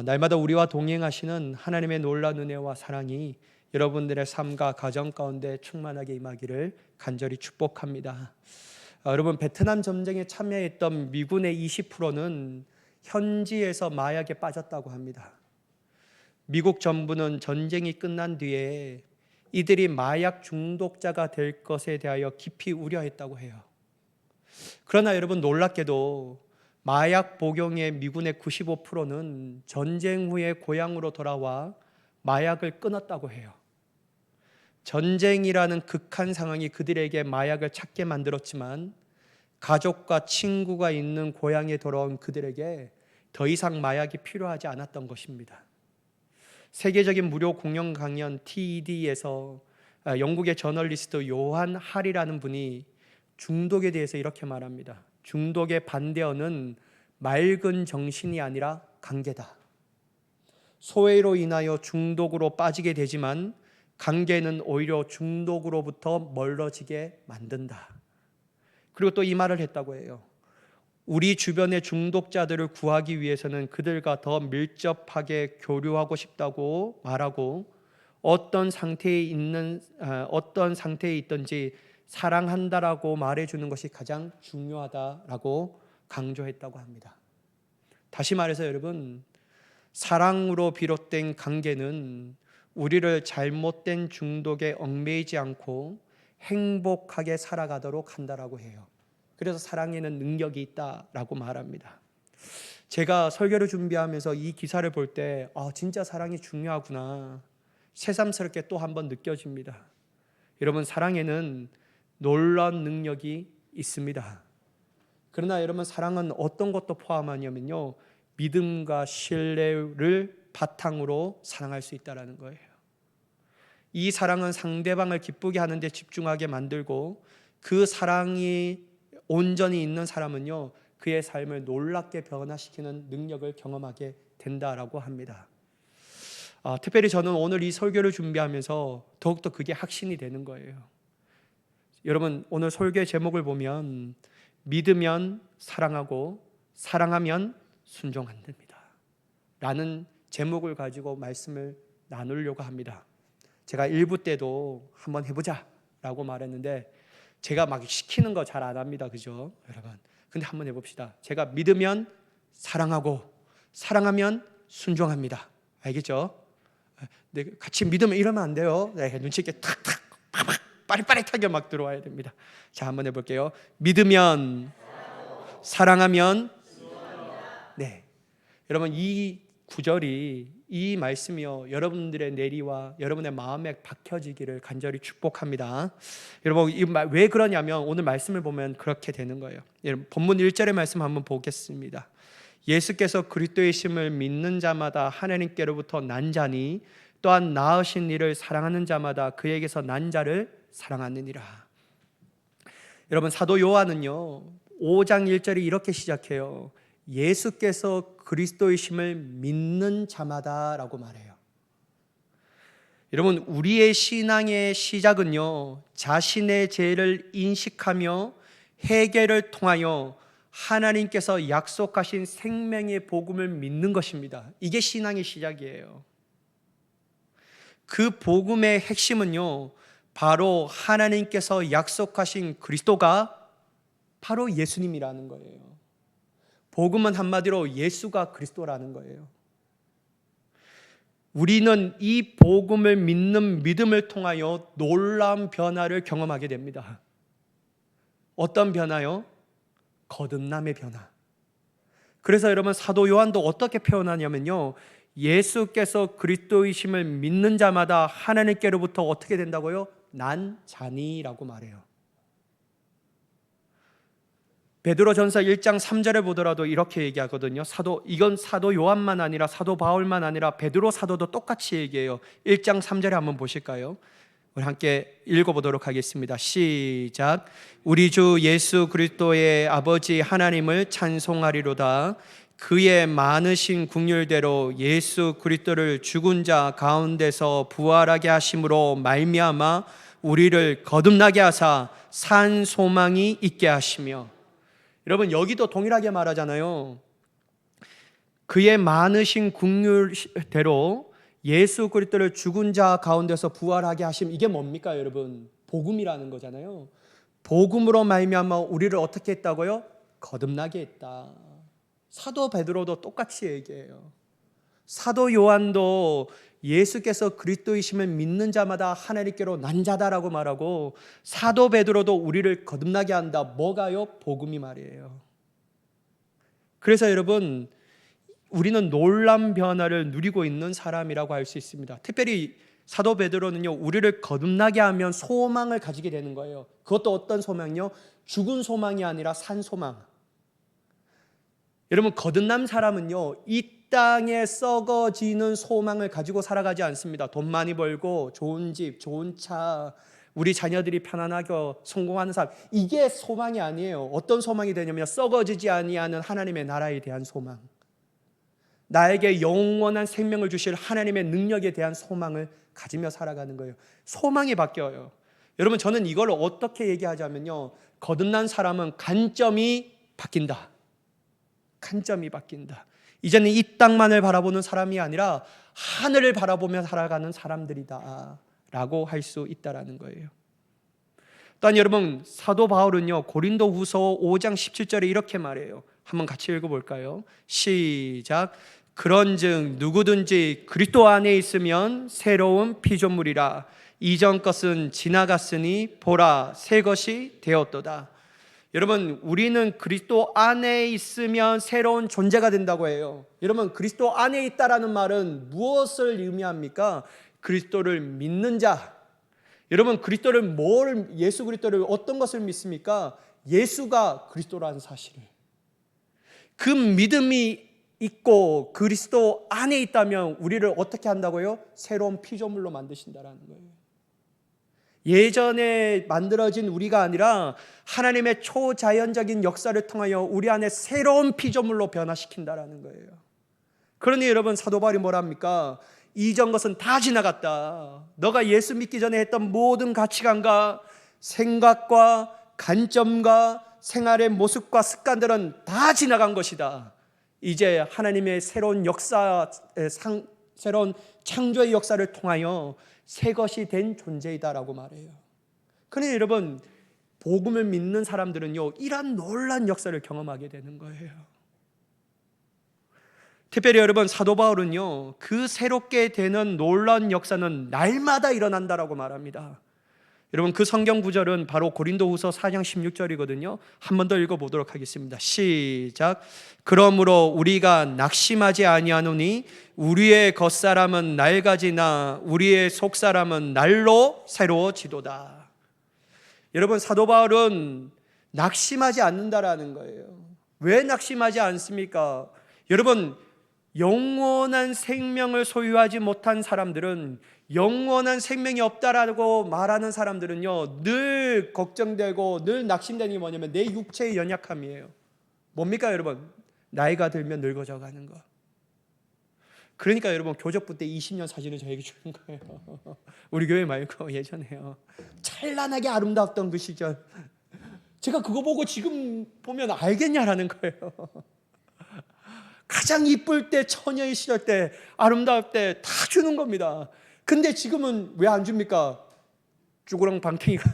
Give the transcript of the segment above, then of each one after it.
날마다 우리와 동행하시는 하나님의 놀라운 은혜와 사랑이 여러분들의 삶과 가정 가운데 충만하게 임하기를 간절히 축복합니다. 여러분, 베트남 전쟁에 참여했던 미군의 20%는 현지에서 마약에 빠졌다고 합니다. 미국 정부는 전쟁이 끝난 뒤에 이들이 마약 중독자가 될 것에 대하여 깊이 우려했다고 해요. 그러나 여러분, 놀랍게도 마약 복용의 미군의 95%는 전쟁 후에 고향으로 돌아와 마약을 끊었다고 해요. 전쟁이라는 극한 상황이 그들에게 마약을 찾게 만들었지만 가족과 친구가 있는 고향에 돌아온 그들에게 더 이상 마약이 필요하지 않았던 것입니다. 세계적인 무료 공연 강연 TED에서 영국의 저널리스트 요한 할이라는 분이 중독에 대해서 이렇게 말합니다. 중독의 반대어는 맑은 정신이 아니라 관계다. 소외로 인하여 중독으로 빠지게 되지만 관계는 오히려 중독으로부터 멀어지게 만든다. 그리고 또 이 말을 했다고 해요. 우리 주변의 중독자들을 구하기 위해서는 그들과 더 밀접하게 교류하고 싶다고 말하고 어떤 상태에 있든지 사랑한다라고 말해주는 것이 가장 중요하다라고 강조했다고 합니다. 다시 말해서 여러분, 사랑으로 비롯된 관계는 우리를 잘못된 중독에 얽매이지 않고 행복하게 살아가도록 한다라고 해요. 그래서 사랑에는 능력이 있다라고 말합니다. 제가 설교를 준비하면서 이 기사를 볼 때 진짜 사랑이 중요하구나, 새삼스럽게 또 한번 느껴집니다. 여러분, 사랑에는 놀라운 능력이 있습니다. 그러나 여러분, 사랑은 어떤 것도 포함하냐면요, 믿음과 신뢰를 바탕으로 사랑할 수 있다는 거예요. 이 사랑은 상대방을 기쁘게 하는 데 집중하게 만들고 그 사랑이 온전히 있는 사람은요, 그의 삶을 놀랍게 변화시키는 능력을 경험하게 된다라고 합니다. 특별히 저는 오늘 이 설교를 준비하면서 더욱더 그게 확신이 되는 거예요. 여러분, 오늘 설교의 제목을 보면 믿으면 사랑하고 사랑하면 순종한답니다 라는 제목을 가지고 말씀을 나누려고 합니다. 제가 1부 때도 한번 해보자 라고 말했는데 제가 막 시키는 거 잘 안 합니다, 그죠 여러분? 근데 한번 해봅시다. 제가 믿으면 사랑하고 사랑하면 순종합니다. 알겠죠? 네, 같이 믿으면 이러면 안 돼요. 네, 눈치 있게 탁탁 팍팍 빠릿빠릿하게 막 들어와야 됩니다. 자, 한번 해볼게요. 믿으면 사랑하면, 네, 여러분, 이 구절이, 이 말씀이요, 여러분들의 내리와 여러분의 마음에 박혀지기를 간절히 축복합니다. 여러분, 왜 그러냐면 오늘 말씀을 보면 그렇게 되는 거예요. 여러분, 본문 1절의 말씀 한번 보겠습니다. 예수께서 그리스도의 심을 믿는 자마다 하나님께로부터 난 자니 또한 낳으신 이를 사랑하는 자마다 그에게서 난 자를 사랑하느니라. 여러분, 사도 요한은요 5장 1절이 이렇게 시작해요. 예수께서 그리스도이심을 믿는 자마다 라고 말해요. 여러분, 우리의 신앙의 시작은요, 자신의 죄를 인식하며 회개를 통하여 하나님께서 약속하신 생명의 복음을 믿는 것입니다. 이게 신앙의 시작이에요. 그 복음의 핵심은요, 바로 하나님께서 약속하신 그리스도가 바로 예수님이라는 거예요. 복음은 한마디로 예수가 그리스도라는 거예요. 우리는 이 복음을 믿는 믿음을 통하여 놀라운 변화를 경험하게 됩니다. 어떤 변화요? 거듭남의 변화. 그래서 여러분, 사도 요한도 어떻게 표현하냐면요, 예수께서 그리스도이심을 믿는 자마다 하나님께로부터 어떻게 된다고요? 난 자니라고 말해요. 베드로전서 1장 3절에 보더라도 이렇게 얘기하거든요. 이건 사도 요한만 아니라 사도 바울만 아니라 베드로 사도도 똑같이 얘기해요. 1장 3절에 한번 보실까요? 우리 함께 읽어보도록 하겠습니다. 시작. 우리 주 예수 그리스도의 아버지 하나님을 찬송하리로다. 그의 많으신 긍휼대로 예수 그리스도를 죽은 자 가운데서 부활하게 하심으로 말미암아 우리를 거듭나게 하사 산 소망이 있게 하시며. 여러분, 여기도 동일하게 말하잖아요. 그의 많으신 긍휼대로 예수 그리스도를 죽은 자 가운데서 부활하게 하심. 이게 뭡니까 여러분? 복음이라는 거잖아요. 복음으로 말미암아 우리를 어떻게 했다고요? 거듭나게 했다. 사도 베드로도 똑같이 얘기해요. 사도 요한도 예수께서 그리스도이심을 믿는 자마다 하나님께로 난 자다라고 말하고, 사도 베드로도 우리를 거듭나게 한다. 뭐가요? 복음이 말이에요. 그래서 여러분, 우리는 놀라운 변화를 누리고 있는 사람이라고 할 수 있습니다. 특별히 사도 베드로는요, 우리를 거듭나게 하면 소망을 가지게 되는 거예요. 그것도 어떤 소망이요? 죽은 소망이 아니라 산 소망. 여러분, 거듭난 사람은요, 이 땅에 썩어지는 소망을 가지고 살아가지 않습니다. 돈 많이 벌고 좋은 집, 좋은 차, 우리 자녀들이 편안하게 성공하는 삶, 이게 소망이 아니에요. 어떤 소망이 되냐면 썩어지지 아니하는 하나님의 나라에 대한 소망, 나에게 영원한 생명을 주실 하나님의 능력에 대한 소망을 가지며 살아가는 거예요. 소망이 바뀌어요. 여러분, 저는 이걸 어떻게 얘기하자면요, 거듭난 사람은 관점이 바뀐다. 관점이 바뀐다. 이제는 이 땅만을 바라보는 사람이 아니라 하늘을 바라보며 살아가는 사람들이다 라고 할 수 있다라는 거예요. 또한 여러분, 사도 바울은요, 고린도후서 5장 17절에 이렇게 말해요. 한번 같이 읽어볼까요? 시작. 그런즉 누구든지 그리스도 안에 있으면 새로운 피조물이라. 이전 것은 지나갔으니 보라 새 것이 되었도다. 여러분, 우리는 그리스도 안에 있으면 새로운 존재가 된다고 해요. 여러분, 그리스도 안에 있다라는 말은 무엇을 의미합니까? 그리스도를 믿는 자. 여러분, 예수 그리스도를 어떤 것을 믿습니까? 예수가 그리스도라는 사실을. 그 믿음이 있고 그리스도 안에 있다면 우리를 어떻게 한다고요? 새로운 피조물로 만드신다라는 거예요. 예전에 만들어진 우리가 아니라 하나님의 초자연적인 역사를 통하여 우리 안에 새로운 피조물로 변화시킨다라는 거예요. 그러니 여러분, 사도 바울이 뭐라 합니까? 이전 것은 다 지나갔다. 너가 예수 믿기 전에 했던 모든 가치관과 생각과 관점과 생활의 모습과 습관들은 다 지나간 것이다. 이제 하나님의 새로운 새로운 창조의 역사를 통하여 새 것이 된 존재이다라고 말해요. 그러니 여러분, 복음을 믿는 사람들은요, 이런 놀라운 역사를 경험하게 되는 거예요. 특별히 여러분, 사도 바울은요, 그 새롭게 되는 놀라운 역사는 날마다 일어난다라고 말합니다. 여러분, 그 성경 구절은 바로 고린도후서 4장 16절이거든요. 한 번 더 읽어보도록 하겠습니다. 시작. 그러므로 우리가 낙심하지 아니하노니 우리의 겉사람은 낡아지나 우리의 속사람은 날로 새로워지도다. 여러분, 사도 바울은 낙심하지 않는다라는 거예요. 왜 낙심하지 않습니까? 여러분, 영원한 생명을 소유하지 못한 사람들은, 영원한 생명이 없다라고 말하는 사람들은요, 늘 걱정되고 늘 낙심되는 게 뭐냐면 내 육체의 연약함이에요. 뭡니까 여러분? 나이가 들면 늙어져 가는 거. 그러니까 여러분, 교접부 때 20년 사진을 저에게 주는 거예요. 우리 교회 말고 예전에요. 찬란하게 아름다웠던 그 시절. 제가 그거 보고 지금 보면 알겠냐라는 거예요. 가장 이쁠 때, 처녀의 시절 때, 아름다울 때 다 주는 겁니다. 근데 지금은 왜 안 줍니까? 쭈구랑 방탱이가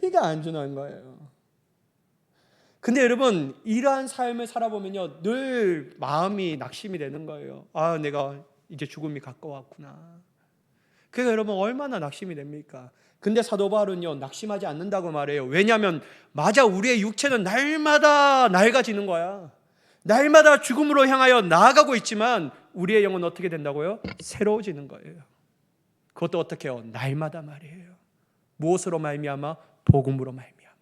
이가 안 주는 거예요. 근데 여러분, 이러한 삶을 살아보면요, 늘 마음이 낙심이 되는 거예요. 아, 내가 이제 죽음이 가까웠구나. 그러니까 여러분, 얼마나 낙심이 됩니까? 근데 사도 바울은요, 낙심하지 않는다고 말해요. 왜냐하면 맞아, 우리의 육체는 날마다 낡아지는 거야. 날마다 죽음으로 향하여 나아가고 있지만 우리의 영은 어떻게 된다고요? 새로워지는 거예요. 그것도 어떻게 해요? 날마다 말이에요. 무엇으로 말미암아? 복음으로 말미암아.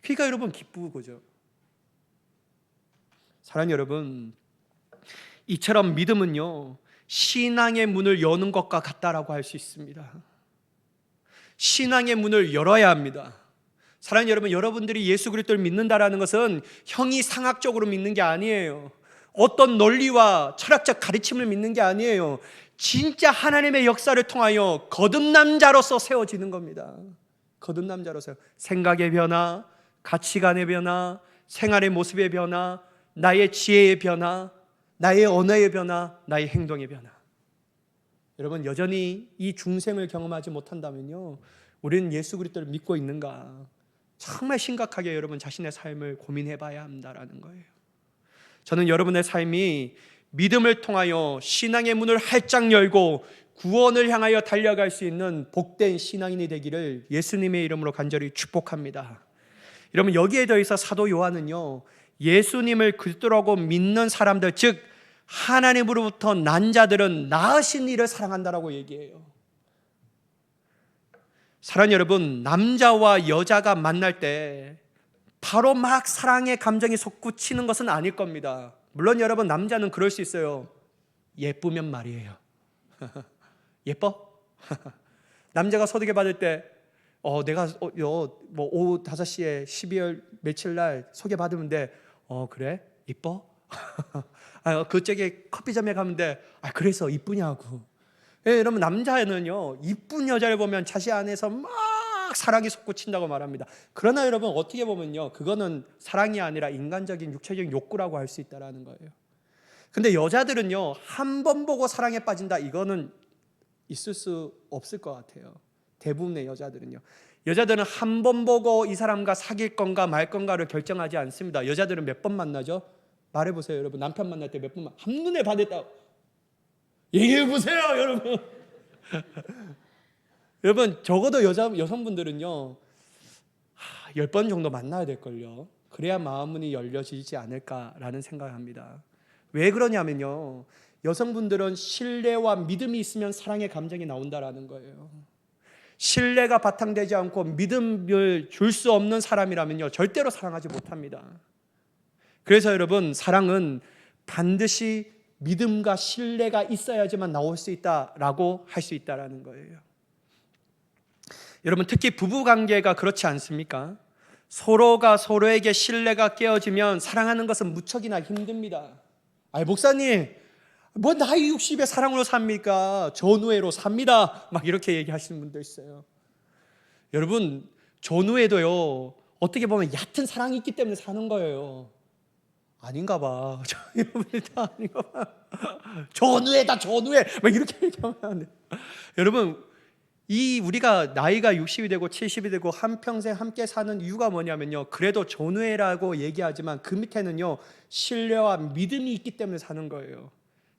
그러니까 여러분, 기쁘고죠. 사랑하는 여러분, 이처럼 믿음은요, 신앙의 문을 여는 것과 같다라고 할 수 있습니다. 신앙의 문을 열어야 합니다. 사랑하는 여러분, 여러분들이 예수 그리스도를 믿는다라는 것은 형이상학적으로 믿는 게 아니에요. 어떤 논리와 철학적 가르침을 믿는 게 아니에요. 진짜 하나님의 역사를 통하여 거듭난 자로서 세워지는 겁니다. 거듭난 자로서 생각의 변화, 가치관의 변화, 생활의 모습의 변화, 나의 지혜의 변화, 나의 언어의 변화, 나의 행동의 변화. 여러분, 여전히 이 중생을 경험하지 못한다면요, 우리는 예수 그리스도를 믿고 있는가? 정말 심각하게 여러분 자신의 삶을 고민해 봐야 한다라는 거예요. 저는 여러분의 삶이 믿음을 통하여 신앙의 문을 활짝 열고 구원을 향하여 달려갈 수 있는 복된 신앙인이 되기를 예수님의 이름으로 간절히 축복합니다. 여러분, 여기에 더해서 사도 요한은요, 예수님을 그리스도라고 믿는 사람들, 즉 하나님으로부터 난 자들은 낳으신 이를 사랑한다라고 얘기해요. 사랑하는 여러분, 남자와 여자가 만날 때 바로 막 사랑의 감정이 솟구치는 것은 아닐 겁니다. 물론 여러분, 남자는 그럴 수 있어요. 예쁘면 말이에요. 예뻐? 남자가 소개팅 받을 때 내가 뭐 오후 5시에 12월 며칠 날 소개받으면 돼. 그래? 이뻐? 그쪽에 커피점에 가면 돼. 그래서 이쁘냐고. 여러분, 남자는요, 이쁜 여자를 보면 자신 안에서 막 사랑이 솟구친다고 말합니다. 그러나 여러분, 어떻게 보면요, 그거는 사랑이 아니라 인간적인 육체적인 욕구라고 할 수 있다는 거예요. 근데 여자들은요, 한 번 보고 사랑에 빠진다, 이거는 있을 수 없을 것 같아요. 대부분의 여자들은요, 여자들은 한 번 보고 이 사람과 사귈 건가 말 건가를 결정하지 않습니다. 여자들은 몇 번 만나죠? 말해보세요. 여러분, 남편 만날 때 몇 번 한눈에 반했다 얘기해보세요, 여러분. 여러분, 적어도 여성분들은요, 10번 정도 만나야 될걸요. 그래야 마음문이 열려지지 않을까라는 생각을 합니다. 왜 그러냐면요, 여성분들은 신뢰와 믿음이 있으면 사랑의 감정이 나온다라는 거예요. 신뢰가 바탕되지 않고 믿음을 줄 수 없는 사람이라면요, 절대로 사랑하지 못합니다. 그래서 여러분, 사랑은 반드시 믿음과 신뢰가 있어야지만 나올 수 있다라고 할 수 있다라는 거예요. 여러분, 특히 부부관계가 그렇지 않습니까? 서로가 서로에게 신뢰가 깨어지면 사랑하는 것은 무척이나 힘듭니다. 목사님, 뭐 나이 60에 사랑으로 삽니까? 전우애로 삽니다. 막 이렇게 얘기하시는 분도 있어요. 여러분, 전우애도요, 어떻게 보면 얕은 사랑이 있기 때문에 사는 거예요. 아닌가 봐. 아닌가 봐. 전우애다, 전우애. 막 이렇게 얘기하면 안 돼. 여러분, 우리가 나이가 60이 되고 70이 되고 한평생 함께 사는 이유가 뭐냐면요, 그래도 전우애라고 얘기하지만 그 밑에는요, 신뢰와 믿음이 있기 때문에 사는 거예요.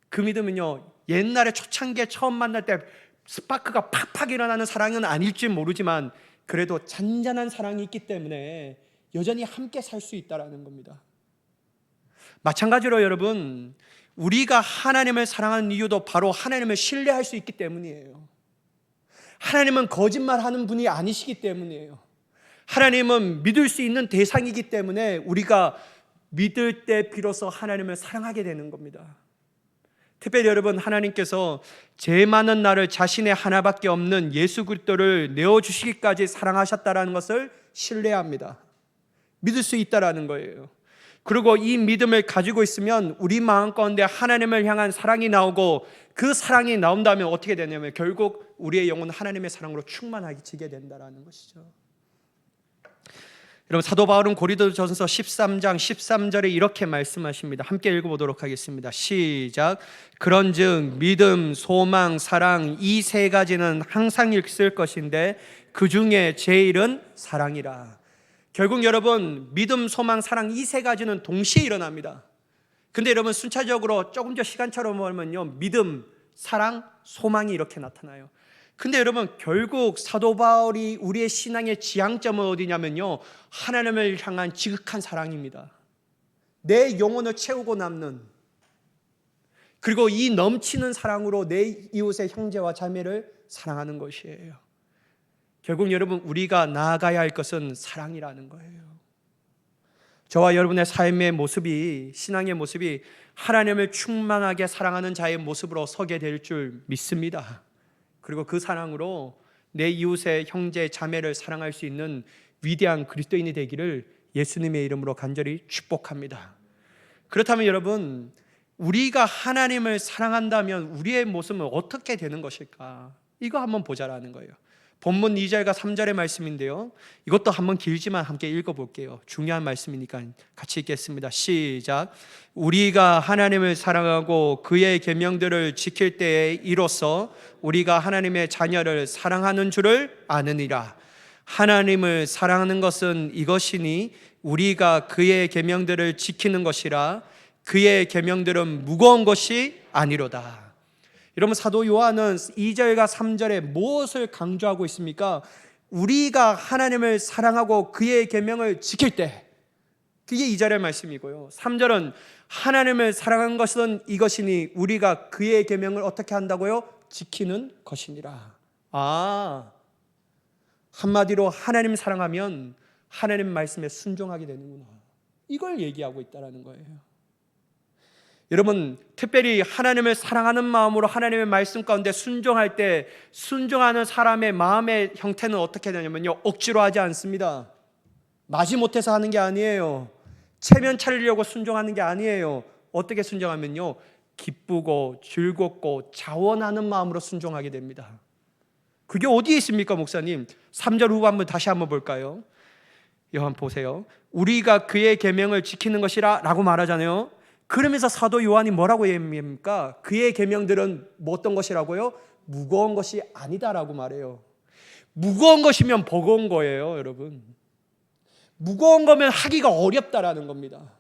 그 믿음은요, 옛날에 초창기에 처음 만날 때 스파크가 팍팍 일어나는 사랑은 아닐지 모르지만 그래도 잔잔한 사랑이 있기 때문에 여전히 함께 살 수 있다는 겁니다. 마찬가지로 여러분, 우리가 하나님을 사랑하는 이유도 바로 하나님을 신뢰할 수 있기 때문이에요. 하나님은 거짓말하는 분이 아니시기 때문이에요. 하나님은 믿을 수 있는 대상이기 때문에 우리가 믿을 때 비로소 하나님을 사랑하게 되는 겁니다. 특별히 여러분, 하나님께서 죄 많은 나를 자신의 하나밖에 없는 예수 그리스도를 내어주시기까지 사랑하셨다는 것을 신뢰합니다. 믿을 수 있다는 거예요. 그리고 이 믿음을 가지고 있으면 우리 마음 가운데 하나님을 향한 사랑이 나오고, 그 사랑이 나온다면 어떻게 되냐면 결국 우리의 영혼은 하나님의 사랑으로 충만해지게 된다는 것이죠. 여러분, 사도 바울은 고린도전서 13장 13절에 이렇게 말씀하십니다. 함께 읽어보도록 하겠습니다. 시작. 그런즉 믿음, 소망, 사랑, 이 세 가지는 항상 있을 것인데 그 중에 제일은 사랑이라. 결국 여러분, 믿음, 소망, 사랑, 이 세 가지는 동시에 일어납니다. 근데 여러분, 순차적으로 조금 더 시간차로 보면요, 믿음, 사랑, 소망이 이렇게 나타나요. 근데 여러분, 결국 사도 바울이 우리의 신앙의 지향점은 어디냐면요, 하나님을 향한 지극한 사랑입니다. 내 영혼을 채우고 남는, 그리고 이 넘치는 사랑으로 내 이웃의 형제와 자매를 사랑하는 것이에요. 결국 여러분, 우리가 나아가야 할 것은 사랑이라는 거예요. 저와 여러분의 삶의 모습이, 신앙의 모습이 하나님을 충만하게 사랑하는 자의 모습으로 서게 될 줄 믿습니다. 그리고 그 사랑으로 내 이웃의 형제 자매를 사랑할 수 있는 위대한 그리스도인이 되기를 예수님의 이름으로 간절히 축복합니다. 그렇다면 여러분, 우리가 하나님을 사랑한다면 우리의 모습은 어떻게 되는 것일까? 이거 한번 보자라는 거예요. 본문 2절과 3절의 말씀인데요, 이것도 한번 길지만 함께 읽어볼게요. 중요한 말씀이니까 같이 읽겠습니다. 시작. 우리가 하나님을 사랑하고 그의 계명들을 지킬 때에 이로써 우리가 하나님의 자녀를 사랑하는 줄을 아느니라. 하나님을 사랑하는 것은 이것이니 우리가 그의 계명들을 지키는 것이라. 그의 계명들은 무거운 것이 아니로다. 여러분, 사도 요한은 2절과 3절에 무엇을 강조하고 있습니까? 우리가 하나님을 사랑하고 그의 계명을 지킬 때, 그게 2절의 말씀이고요. 3절은 하나님을 사랑한 것은 이것이니 우리가 그의 계명을 어떻게 한다고요? 지키는 것이니라. 한마디로 하나님 사랑하면 하나님 말씀에 순종하게 되는구나, 이걸 얘기하고 있다는 거예요. 여러분, 특별히 하나님을 사랑하는 마음으로 하나님의 말씀 가운데 순종할 때 순종하는 사람의 마음의 형태는 어떻게 되냐면요, 억지로 하지 않습니다. 마지못해서 하는 게 아니에요. 체면 차리려고 순종하는 게 아니에요. 어떻게 순종하면요, 기쁘고 즐겁고 자원하는 마음으로 순종하게 됩니다. 그게 어디에 있습니까, 목사님? 3절 후반부 다시 한번 볼까요? 요한 보세요. 우리가 그의 계명을 지키는 것이라 라고 말하잖아요. 그러면서 사도 요한이 뭐라고 얘기합니까? 그의 계명들은 뭐 어떤 것이라고요? 무거운 것이 아니다라고 말해요. 무거운 것이면 버거운 거예요, 여러분. 무거운 거면 하기가 어렵다라는 겁니다.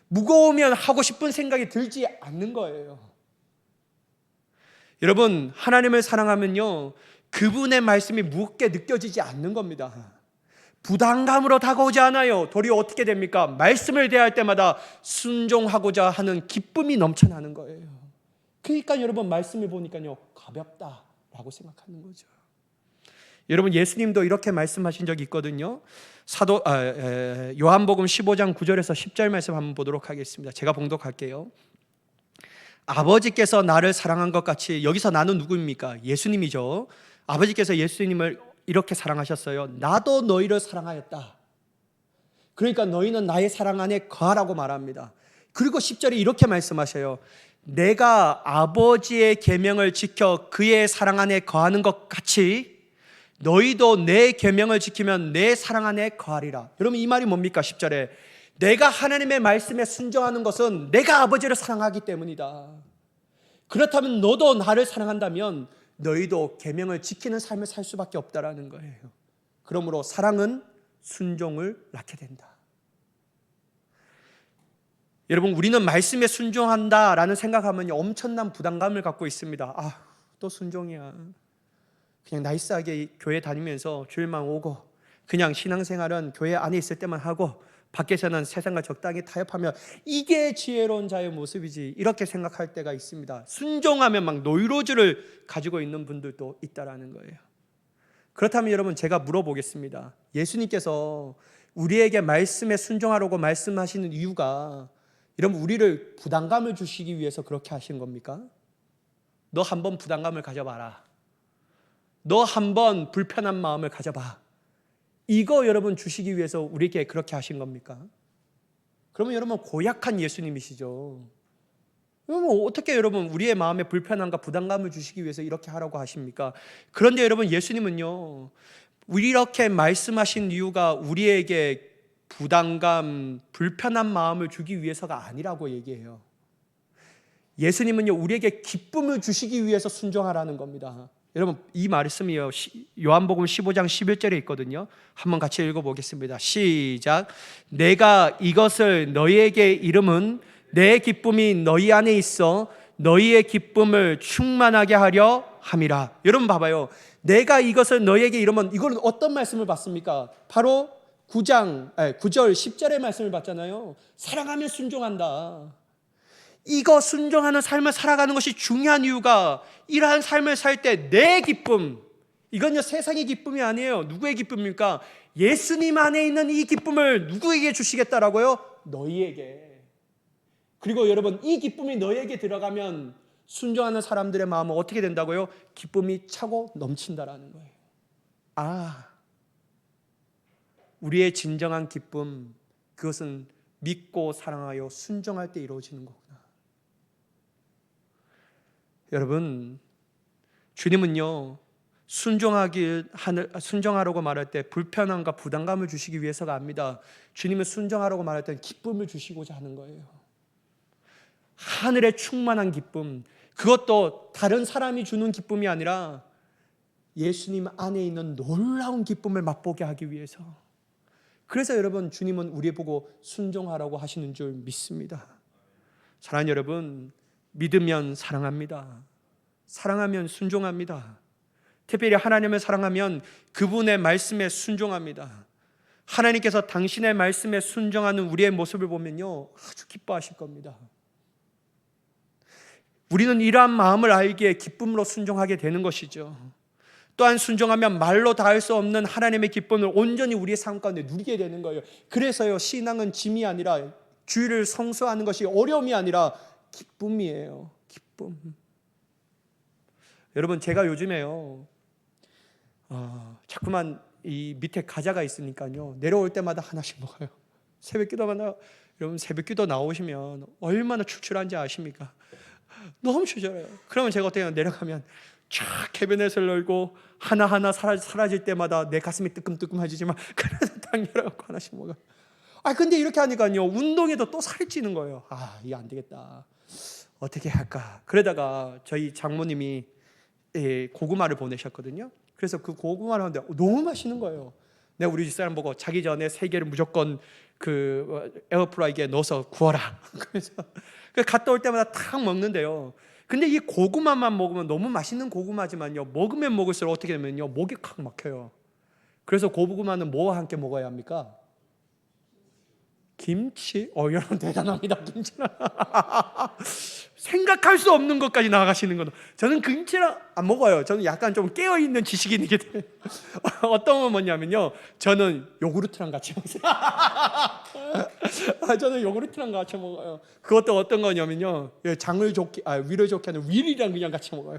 무거우면 하고 싶은 생각이 들지 않는 거예요. 여러분, 하나님을 사랑하면요, 그분의 말씀이 무겁게 느껴지지 않는 겁니다. 부담감으로 다가오지 않아요. 도리어 어떻게 됩니까? 말씀을 대할 때마다 순종하고자 하는 기쁨이 넘쳐나는 거예요. 그러니까 여러분, 말씀을 보니까요, 가볍다라고 생각하는 거죠. 여러분, 예수님도 이렇게 말씀하신 적이 있거든요. 요한복음 15장 9절에서 10절 말씀 한번 보도록 하겠습니다. 제가 봉독할게요. 아버지께서 나를 사랑한 것 같이, 여기서 나는 누구입니까? 예수님이죠. 아버지께서 예수님을 이렇게 사랑하셨어요. 나도 너희를 사랑하였다. 그러니까 너희는 나의 사랑 안에 거하라고 말합니다. 그리고 10절에 이렇게 말씀하셔요. 내가 아버지의 계명을 지켜 그의 사랑 안에 거하는 것 같이 너희도 내 계명을 지키면 내 사랑 안에 거하리라. 여러분, 이 말이 뭡니까? 10절에 내가 하나님의 말씀에 순종하는 것은 내가 아버지를 사랑하기 때문이다. 그렇다면 너도 나를 사랑한다면 너희도 계명을 지키는 삶을 살 수밖에 없다라는 거예요. 그러므로 사랑은 순종을 낳게 된다. 여러분, 우리는 말씀에 순종한다라는 생각하면 엄청난 부담감을 갖고 있습니다. 또 순종이야. 그냥 나이스하게 교회 다니면서 주일만 오고 그냥 신앙생활은 교회 안에 있을 때만 하고 밖에서는 세상과 적당히 타협하며 이게 지혜로운 자의 모습이지, 이렇게 생각할 때가 있습니다. 순종하면 막 노이로즈를 가지고 있는 분들도 있다라는 거예요. 그렇다면 여러분, 제가 물어보겠습니다. 예수님께서 우리에게 말씀에 순종하라고 말씀하시는 이유가 여러분, 우리를 부담감을 주시기 위해서 그렇게 하신 겁니까? 너 한번 부담감을 가져봐라. 너 한번 불편한 마음을 가져봐. 이거 여러분 주시기 위해서 우리에게 그렇게 하신 겁니까? 그러면 여러분, 고약한 예수님이시죠. 그러면 어떻게 여러분 우리의 마음에 불편함과 부담감을 주시기 위해서 이렇게 하라고 하십니까? 그런데 여러분, 예수님은요, 이렇게 말씀하신 이유가 우리에게 부담감, 불편한 마음을 주기 위해서가 아니라고 얘기해요. 예수님은요, 우리에게 기쁨을 주시기 위해서 순종하라는 겁니다. 여러분, 이 말씀이요, 요한복음 15장 11절에 있거든요. 한번 같이 읽어보겠습니다. 시작. 내가 이것을 너희에게 이름은 내 기쁨이 너희 안에 있어 너희의 기쁨을 충만하게 하려 함이라. 여러분 봐봐요. 내가 이것을 너희에게 이름은, 이거는 어떤 말씀을 받습니까? 바로 9절 10절의 말씀을 받잖아요. 사랑하면 순종한다. 이거 순종하는 삶을 살아가는 것이 중요한 이유가, 이러한 삶을 살 때 내 기쁨, 이건요 세상의 기쁨이 아니에요. 누구의 기쁨입니까? 예수님 안에 있는 이 기쁨을 누구에게 주시겠다라고요? 너희에게. 그리고 여러분, 이 기쁨이 너희에게 들어가면 순종하는 사람들의 마음은 어떻게 된다고요? 기쁨이 차고 넘친다라는 거예요. 우리의 진정한 기쁨, 그것은 믿고 사랑하여 순종할 때 이루어지는 거구나. 여러분, 주님은요, 순종하라고 말할 때 불편함과 부담감을 주시기 위해서가 아닙니다. 주님은 순종하라고 말할 때 기쁨을 주시고자 하는 거예요. 하늘의 충만한 기쁨, 그것도 다른 사람이 주는 기쁨이 아니라 예수님 안에 있는 놀라운 기쁨을 맛보게 하기 위해서. 그래서 여러분, 주님은 우리 보고 순종하라고 하시는 줄 믿습니다. 사랑하는 여러분, 믿으면 사랑합니다. 사랑하면 순종합니다. 특별히 하나님을 사랑하면 그분의 말씀에 순종합니다. 하나님께서 당신의 말씀에 순종하는 우리의 모습을 보면요, 아주 기뻐하실 겁니다. 우리는 이러한 마음을 알기에 기쁨으로 순종하게 되는 것이죠. 또한 순종하면 말로 닿을 수 없는 하나님의 기쁨을 온전히 우리의 삶 가운데 누리게 되는 거예요. 그래서요, 신앙은 짐이 아니라, 주의를 성수하는 것이 어려움이 아니라 기쁨이에요. 기쁨. 여러분, 제가 요즘에요, 자꾸만 이 밑에 과자가 있으니까요, 내려올 때마다 하나씩 먹어요. 새벽기도마다. 여러분, 새벽기도 나오시면 얼마나 출출한지 아십니까? 너무 출출해요. 그러면 제가 어떻게 해요? 내려가면 쫙 캐비넷을 열고 하나하나 사라질 때마다 내 가슴이 뜨끔뜨끔해지지만 그래도 딱 열어갖고 하나씩 먹어요. 근데 이렇게 하니까요, 운동에도 또 살이 찌는 거예요. 이거 안 되겠다, 어떻게 할까. 그러다가 저희 장모님이 고구마를 보내셨거든요. 그래서 그 고구마를 하는데 너무 맛있는 거예요. 내가 우리 집사람 보고 자기 전에 3개를 무조건 그 에어프라이기에 넣어서 구워라. 그래서 갔다 올 때마다 탁 먹는데요. 근데 이 고구마만 먹으면 너무 맛있는 고구마지만요, 먹으면 먹을수록 어떻게 되면요, 목이 칵 막혀요. 그래서 고구마는 뭐와 함께 먹어야 합니까? 김치? 여러분 대단합니다. 김치는 생각할 수 없는 것까지 나아가시는 거는. 저는 김치를 안 먹어요. 저는 약간 좀 깨어있는 지식인이기 때문에. 어떤 건 뭐냐면요, 저는 요구르트랑 같이 먹어요. 저는 요구르트랑 같이 먹어요. 그것도 어떤 거냐면요, 장을 좋게, 위를 좋게 하는 윌이랑 그냥 같이 먹어요.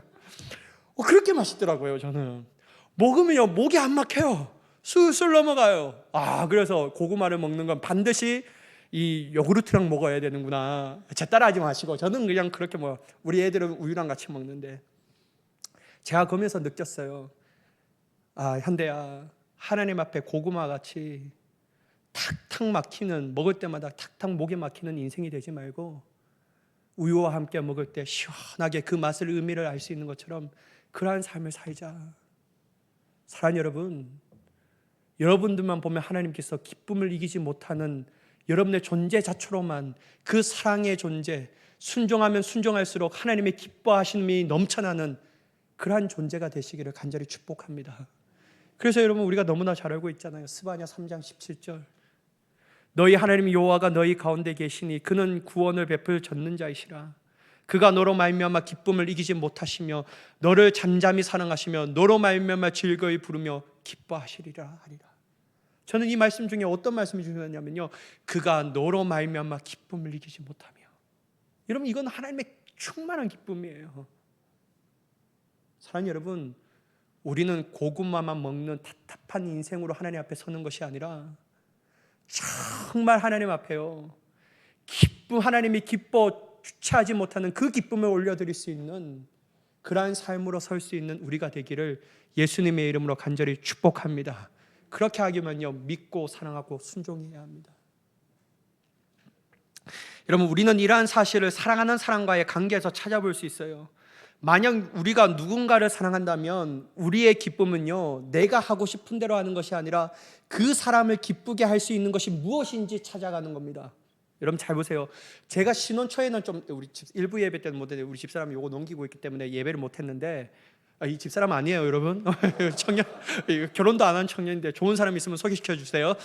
그렇게 맛있더라고요. 저는 먹으면요, 목이 안 막혀요. 술술 넘어가요. 그래서 고구마를 먹는 건 반드시 이 요구르트랑 먹어야 되는구나. 제 따라하지 마시고. 저는 그냥 그렇게 우리 애들은 우유랑 같이 먹는데, 제가 거기서 느꼈어요. 현대야, 하나님 앞에 고구마 같이 탁탁 막히는, 먹을 때마다 탁탁 목에 막히는 인생이 되지 말고, 우유와 함께 먹을 때 시원하게 그 맛을, 의미를 알 수 있는 것처럼 그러한 삶을 살자. 사랑하는 여러분, 여러분들만 보면 하나님께서 기쁨을 이기지 못하는 여러분의 존재 자체로만 그 사랑의 존재, 순종하면 순종할수록 하나님의 기뻐하심이 넘쳐나는 그러한 존재가 되시기를 간절히 축복합니다. 그래서 여러분, 우리가 너무나 잘 알고 있잖아요. 스바냐 3장 17절, 너희 하나님 여호와가 너희 가운데 계시니 그는 구원을 베풀 전능자이시라. 그가 너로 말미암아 기쁨을 이기지 못하시며 너를 잠잠히 사랑하시며 너로 말미암아 즐거이 부르며 기뻐하시리라 하리라. 저는 이 말씀 중에 어떤 말씀이 중요하냐면요, 그가 너로 말미암아 기쁨을 이기지 못하며. 여러분, 이건 하나님의 충만한 기쁨이에요. 사랑하는 여러분, 우리는 고구마만 먹는 답답한 인생으로 하나님 앞에 서는 것이 아니라 정말 하나님 앞에요, 하나님이 기뻐 주체하지 못하는 그 기쁨을 올려드릴 수 있는 그러한 삶으로 설 수 있는 우리가 되기를 예수님의 이름으로 간절히 축복합니다. 그렇게 하기면요, 믿고 사랑하고 순종해야 합니다. 여러분, 우리는 이러한 사실을 사랑하는 사람과의 관계에서 찾아볼 수 있어요. 만약 우리가 누군가를 사랑한다면 우리의 기쁨은요, 내가 하고 싶은 대로 하는 것이 아니라 그 사람을 기쁘게 할 수 있는 것이 무엇인지 찾아가는 겁니다. 여러분 잘 보세요. 제가 신혼 초에는 좀, 우리 일부 예배 때는 못했는데 우리 집사람이 요거 넘기고 있기 때문에 예배를 못했는데, 이 집사람 아니에요 여러분. 청년, 결혼도 안 한 청년인데 좋은 사람 있으면 소개시켜 주세요.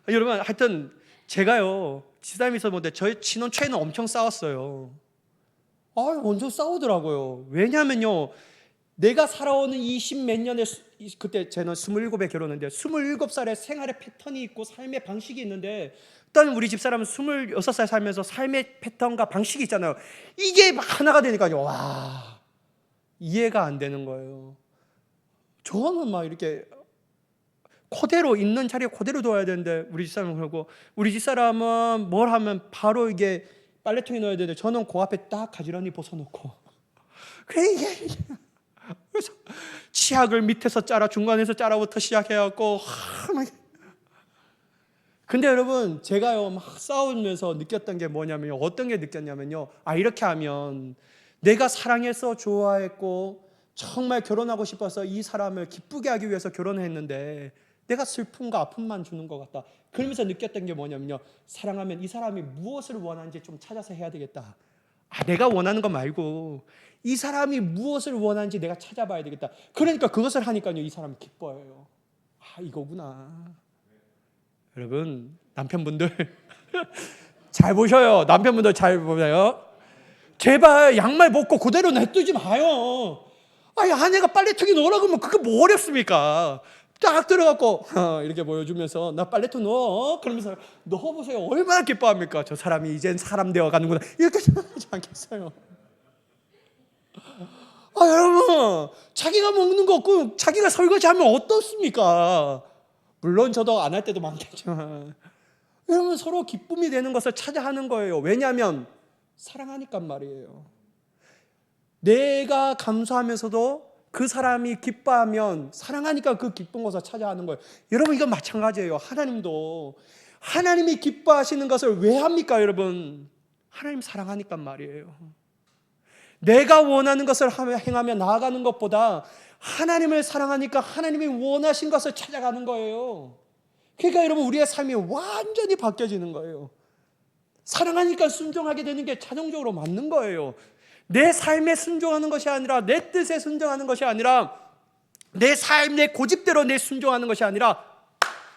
여러분, 하여튼 제가요, 집사람이 있었는데 저희 신혼 초에는 엄청 싸웠어요. 완전 싸우더라고요. 왜냐하면요, 내가 살아오는 20 몇 년의, 그때 저는 27에 결혼했는데 27살의 생활의 패턴이 있고 삶의 방식이 있는데, 일단 우리 집사람은 26살 살면서 삶의 패턴과 방식이 있잖아요. 이게 막 하나가 되니까요, 와, 이해가 안 되는 거예요. 저는 막 이렇게 그대로 있는 자리에 그대로 둬야 되는데, 우리 집사람은 그러고, 우리 집사람은 뭘 하면 바로 이게 빨래통에 넣어야 되는데 저는 그 앞에 딱 가지런히 벗어놓고. 그래, 이게 그래서 치약을 밑에서 짜라 중간에서 짜라부터 시작해갖고 근데 여러분 제가요 막 싸우면서 느꼈던 게 뭐냐면요, 어떤 게 느꼈냐면요, 이렇게 하면 내가 사랑해서 좋아했고 정말 결혼하고 싶어서 이 사람을 기쁘게 하기 위해서 결혼했는데 내가 슬픔과 아픔만 주는 것 같다. 그러면서 느꼈던 게 뭐냐면요, 사랑하면 이 사람이 무엇을 원하는지 좀 찾아서 해야 되겠다. 내가 원하는 거 말고 이 사람이 무엇을 원하는지 내가 찾아봐야 되겠다. 그러니까 그것을 하니까요 이 사람이 기뻐해요. 이거구나. 여러분 남편분들 잘 보셔요. 남편분들 잘 보세요. 제발 양말 벗고 그대로 냅두지 마요. 아내가 빨래통에 넣으라 그러면 그게 뭐 어렵습니까? 딱 들어갖고 이렇게 보여주면서 나 빨래통 넣어. 그러면서 넣어보세요. 얼마나 기뻐합니까? 저 사람이 이젠 사람 되어가는구나. 이렇게 생각하지 않겠어요? 여러분 자기가 먹는 거 없고 자기가 설거지하면 어떻습니까? 물론 저도 안 할 때도 많겠지만 여러분 서로 기쁨이 되는 것을 찾아 하는 거예요. 왜냐하면 사랑하니까 말이에요. 내가 감사하면서도 그 사람이 기뻐하면 사랑하니까 그 기쁜 것을 찾아 하는 거예요. 여러분 이건 마찬가지예요. 하나님도 하나님이 기뻐하시는 것을 왜 합니까 여러분? 하나님 사랑하니까 말이에요. 내가 원하는 것을 행하며 나아가는 것보다 하나님을 사랑하니까 하나님이 원하신 것을 찾아가는 거예요. 그러니까 여러분 우리의 삶이 완전히 바뀌어지는 거예요. 사랑하니까 순종하게 되는 게 자동적으로 맞는 거예요. 내 삶에 순종하는 것이 아니라 내 뜻에 순종하는 것이 아니라 내 삶, 내 고집대로 내 순종하는 것이 아니라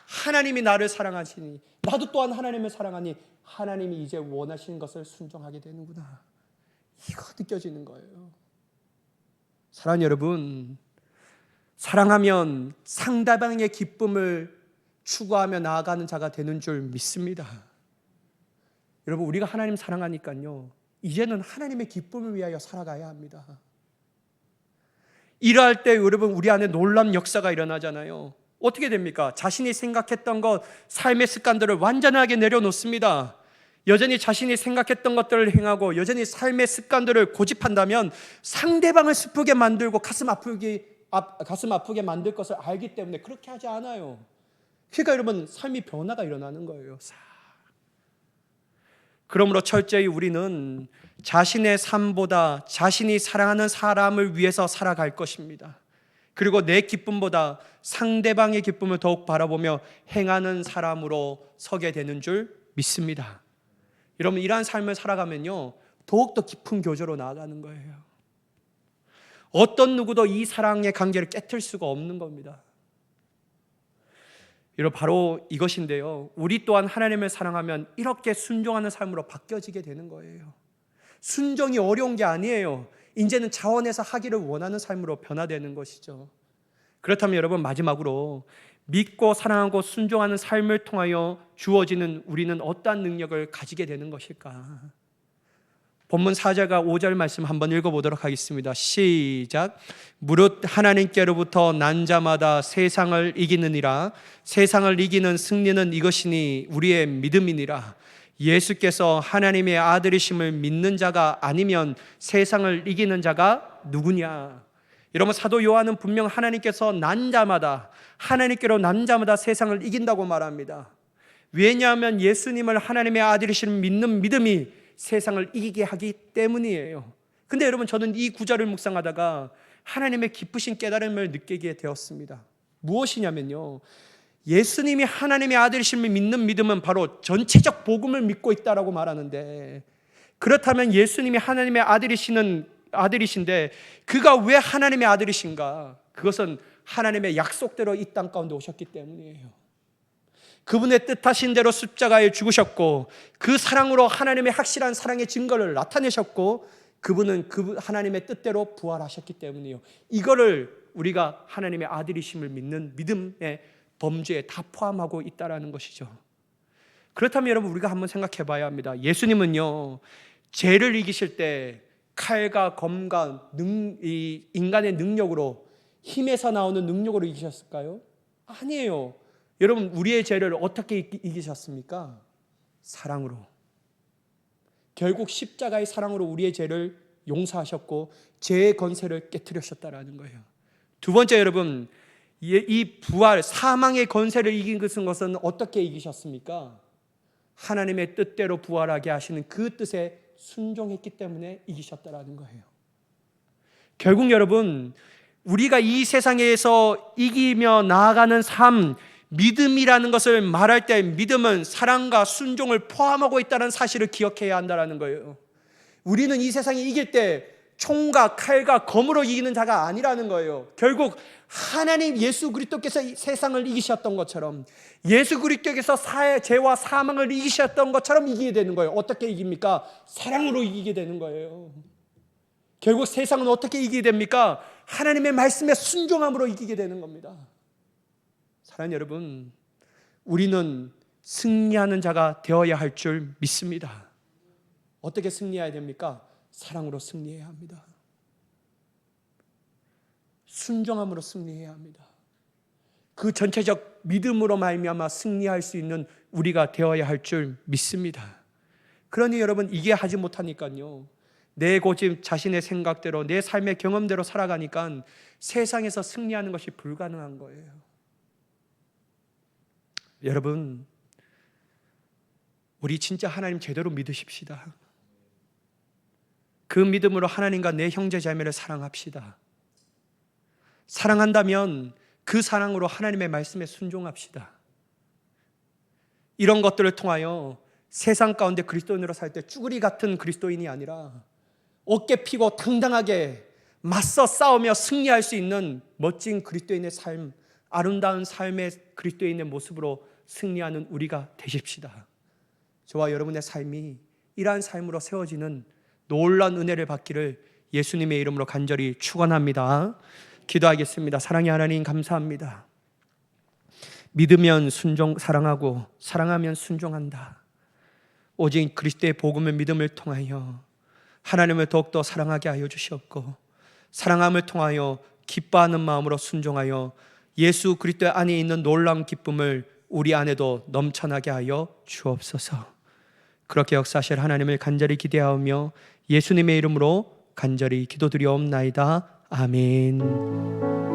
하나님이 나를 사랑하시니 나도 또한 하나님을 사랑하니 하나님이 이제 원하시는 것을 순종하게 되는구나. 이거 느껴지는 거예요. 사랑하는 여러분, 사랑하면 상대방의 기쁨을 추구하며 나아가는 자가 되는 줄 믿습니다. 여러분 우리가 하나님 사랑하니까요 이제는 하나님의 기쁨을 위하여 살아가야 합니다. 일할 때 여러분 우리 안에 놀라운 역사가 일어나잖아요. 어떻게 됩니까? 자신이 생각했던 것, 삶의 습관들을 완전하게 내려놓습니다. 여전히 자신이 생각했던 것들을 행하고 여전히 삶의 습관들을 고집한다면 상대방을 슬프게 만들고 가슴 아프게 만들 것을 알기 때문에 그렇게 하지 않아요. 그러니까 여러분 삶이 변화가 일어나는 거예요. 그러므로 철저히 우리는 자신의 삶보다 자신이 사랑하는 사람을 위해서 살아갈 것입니다. 그리고 내 기쁨보다 상대방의 기쁨을 더욱 바라보며 행하는 사람으로 서게 되는 줄 믿습니다. 여러분 이러한 삶을 살아가면요 더욱더 깊은 교제로 나아가는 거예요. 어떤 누구도 이 사랑의 관계를 깨트릴 수가 없는 겁니다. 여러분 바로 이것인데요, 우리 또한 하나님을 사랑하면 이렇게 순종하는 삶으로 바뀌어지게 되는 거예요. 순종이 어려운 게 아니에요. 이제는 자원해서 하기를 원하는 삶으로 변화되는 것이죠. 그렇다면 여러분 마지막으로 믿고 사랑하고 순종하는 삶을 통하여 주어지는 우리는 어떠한 능력을 가지게 되는 것일까? 본문 4절과 5절 말씀 한번 읽어보도록 하겠습니다. 시작. 무릇 하나님께로부터 난 자마다 세상을 이기느니라. 세상을 이기는 승리는 이것이니 우리의 믿음이니라. 예수께서 하나님의 아들이심을 믿는 자가 아니면 세상을 이기는 자가 누구냐? 여러분 사도 요한은 분명 하나님께서 난 자마다 하나님께로 난 자마다 세상을 이긴다고 말합니다. 왜냐하면 예수님을 하나님의 아들이심을 믿는 믿음이 세상을 이기게 하기 때문이에요. 근데 여러분 저는 이 구절을 묵상하다가 하나님의 기쁘신 깨달음을 느끼게 되었습니다. 무엇이냐면요, 예수님이 하나님의 아들이심을 믿는 믿음은 바로 전체적 복음을 믿고 있다라고 말하는데, 그렇다면 예수님이 하나님의 아들이신데 그가 왜 하나님의 아들이신가? 그것은 하나님의 약속대로 이 땅 가운데 오셨기 때문이에요. 그분의 뜻하신 대로 십자가에 죽으셨고 그 사랑으로 하나님의 확실한 사랑의 증거를 나타내셨고 그분은 그 하나님의 뜻대로 부활하셨기 때문이에요. 이거를 우리가 하나님의 아들이심을 믿는 믿음의 범주에 다 포함하고 있다라는 것이죠. 그렇다면 여러분 우리가 한번 생각해 봐야 합니다. 예수님은요 죄를 이기실 때 칼과 검과 이 인간의 능력으로, 힘에서 나오는 능력으로 이기셨을까요? 아니에요. 여러분 우리의 죄를 어떻게 이기셨습니까? 사랑으로. 결국 십자가의 사랑으로 우리의 죄를 용서하셨고 죄의 권세를 깨트리셨다라는 거예요. 두 번째, 여러분, 이 부활, 사망의 권세를 이긴 것은 어떻게 이기셨습니까? 하나님의 뜻대로 부활하게 하시는 그 뜻에 순종했기 때문에 이기셨다라는 거예요. 결국 여러분, 우리가 이 세상에서 이기며 나아가는 삶, 믿음이라는 것을 말할 때 믿음은 사랑과 순종을 포함하고 있다는 사실을 기억해야 한다는 거예요. 우리는 이 세상에 이길 때 총과 칼과 검으로 이기는 자가 아니라는 거예요. 결국 하나님 예수 그리스도께서 세상을 이기셨던 것처럼, 예수 그리스도께서 죄와 사망을 이기셨던 것처럼 이기게 되는 거예요. 어떻게 이깁니까? 사랑으로 이기게 되는 거예요. 결국 세상은 어떻게 이기게 됩니까? 하나님의 말씀에 순종함으로 이기게 되는 겁니다. 사랑하는 여러분, 우리는 승리하는 자가 되어야 할 줄 믿습니다. 어떻게 승리해야 됩니까? 사랑으로 승리해야 합니다. 순종함으로 승리해야 합니다. 그 전체적 믿음으로 말미암아 승리할 수 있는 우리가 되어야 할 줄 믿습니다. 그러니 여러분, 이게 하지 못하니까요, 내 고집, 자신의 생각대로, 내 삶의 경험대로 살아가니까 세상에서 승리하는 것이 불가능한 거예요. 여러분, 우리 진짜 하나님 제대로 믿으십시다. 그 믿음으로 하나님과 내 형제 자매를 사랑합시다. 사랑한다면 그 사랑으로 하나님의 말씀에 순종합시다. 이런 것들을 통하여 세상 가운데 그리스도인으로 살 때 쭈구리 같은 그리스도인이 아니라 어깨 피고 당당하게 맞서 싸우며 승리할 수 있는 멋진 그리스도인의 삶, 아름다운 삶의 그리스도인의 모습으로 승리하는 우리가 되십시다. 저와 여러분의 삶이 이러한 삶으로 세워지는 놀라운 은혜를 받기를 예수님의 이름으로 간절히 축원합니다. 기도하겠습니다. 사랑의 하나님, 감사합니다. 믿으면 순종, 사랑하고 사랑하면 순종한다. 오직 그리스도의 복음의 믿음을 통하여 하나님을 더욱더 사랑하게 하여 주시옵고, 사랑함을 통하여 기뻐하는 마음으로 순종하여 예수 그리스도 안에 있는 놀라운 기쁨을 우리 안에도 넘쳐나게 하여 주옵소서. 그렇게 역사하실 하나님을 간절히 기대하며 예수님의 이름으로 간절히 기도드리옵나이다. 아멘.